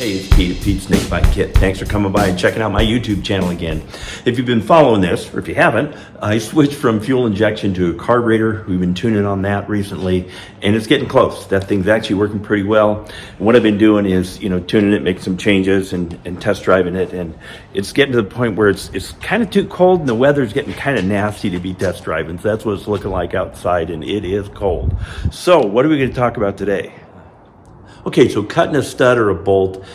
Hey, it's Pete at Pete's Snakebite Kit. Thanks for coming by and checking out my YouTube channel again. If you've been following this, or if you haven't, I switched from fuel injection to a carburetor. We've been tuning on that recently, and it's getting close. That thing's actually working pretty well. And what I've been doing is, tuning it, making some changes, and test driving it. And it's getting to the point where it's kind of too cold, and the weather's getting kind of nasty to be test driving. So that's what it's looking like outside, and it is cold. So what are we going to talk about today? Okay, so cutting a stud or a bolt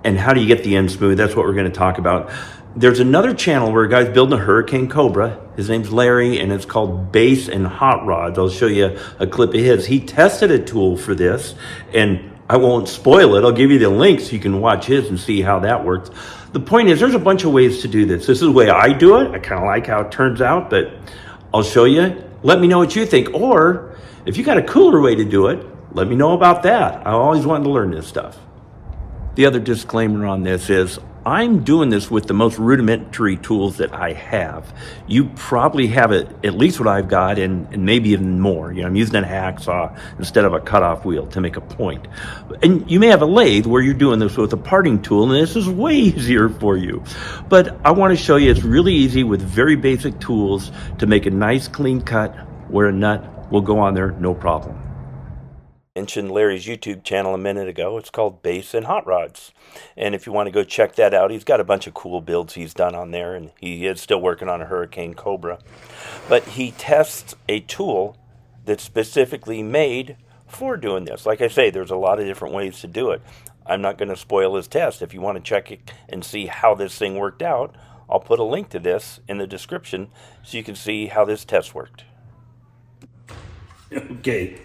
and how do you get the end smooth, that's what we're going to talk about. There's another channel where a guy's building a Hurricane Cobra. His name's Larry, and it's called Bass and Hot Rods. I'll show you a clip of his. He tested a tool for this, and I won't spoil it. I'll give you the link so you can watch his and see how that works. The point is, there's a bunch of ways to do this. This is the way I do it. I kind of like how it turns out, but I'll show you. Let me know what you think. Or if you got a cooler way to do it, let me know about that. I always wanted to learn this stuff. The other disclaimer on this is I'm doing this with the most rudimentary tools that I have. You probably have it, at least what I've got, and maybe even more. I'm using a hacksaw instead of a cutoff wheel to make a point. And you may have a lathe where you're doing this with a parting tool, and this is way easier for you. But I want to show you it's really easy with very basic tools to make a nice clean cut where a nut will go on there, no problem. Mentioned Larry's YouTube channel a minute ago. It's called Bass and Hot Rods, and if you want to go check that out, he's got a bunch of cool builds he's done on there, and he is still working on a Hurricane Cobra. But he tests a tool that's specifically made for doing this. Like I say, there's a lot of different ways to do it. I'm not going to spoil his test. If you want to check it and see how this thing worked out, I'll put a link to this in the description so you can see how this test worked. Okay.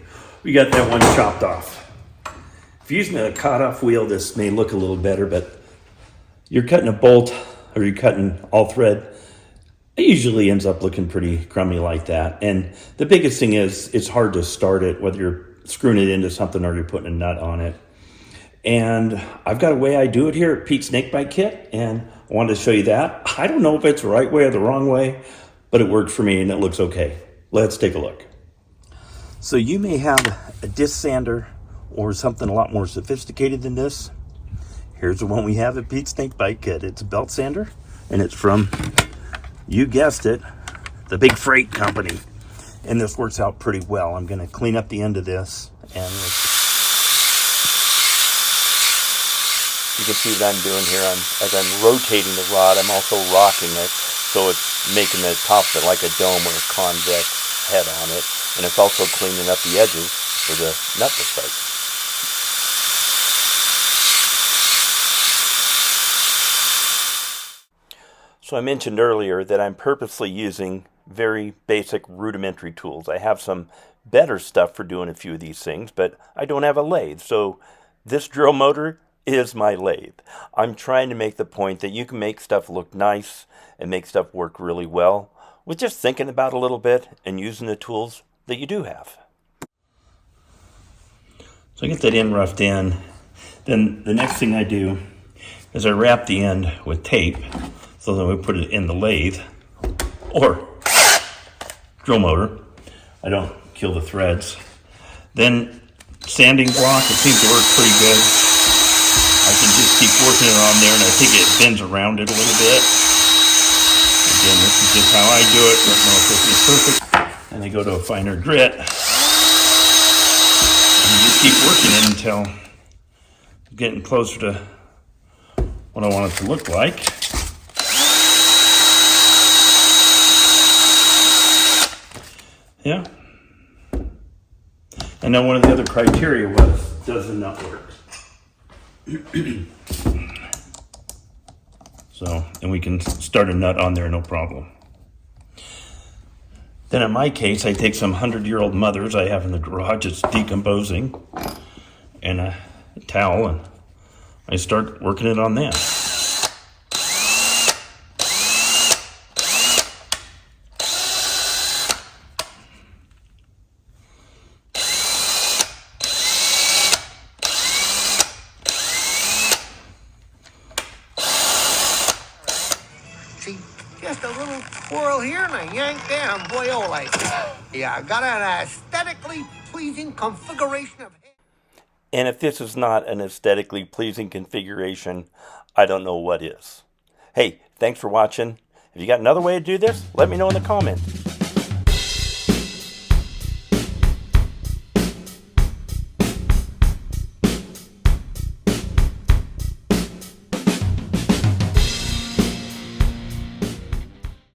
We got that one chopped off. If you're using a cutoff wheel, this may look a little better, but you're cutting a bolt or you're cutting all thread, it usually ends up looking pretty crummy like that. And the biggest thing is it's hard to start it, whether you're screwing it into something or you're putting a nut on it. And I've got a way I do it here at Pete's Snakebite Kit, and I wanted to show you that. I don't know if it's the right way or the wrong way, but it works for me and it looks okay. Let's take a look. So you may have a disc sander or something a lot more sophisticated than this. Here's the one we have at Pete's Snakebite Kit. It's a belt sander, and it's from, you guessed it, the Big Freight Company. And this works out pretty well. I'm going to clean up the end of this, and you can see what I'm doing here. As I'm rotating the rod, I'm also rocking it, so it's making the top of it like a dome with a convex head on it. And it's also cleaning up the edges for the nut to start. So I mentioned earlier that I'm purposely using very basic rudimentary tools. I have some better stuff for doing a few of these things, but I don't have a lathe. So this drill motor is my lathe. I'm trying to make the point that you can make stuff look nice and make stuff work really well with just thinking about it a little bit and using the tools that you do have. So I get that end roughed in. Then the next thing I do is I wrap the end with tape so that we put it in the lathe or drill motor. I don't kill the threads. Then sanding block, it seems to work pretty good. I can just keep working it on there, and I think it bends around it a little bit. Again, this is just how I do it. I don't know if this is perfect. And I go to a finer grit, and you just keep working it until I'm getting closer to what I want it to look like. Yeah. And then one of the other criteria was, does the nut work? So, and we can start a nut on there, no problem. Then in my case, I take some 100-year-old mothers I have in the garage, it's decomposing, and a towel, and I start working it on that. See, just a little twirl here and a yank there, and boy, oh, like, yeah, I got an aesthetically pleasing configuration of hair. And if this is not an aesthetically pleasing configuration, I don't know what is. Hey, thanks for watching. If you got another way to do this, let me know in the comments.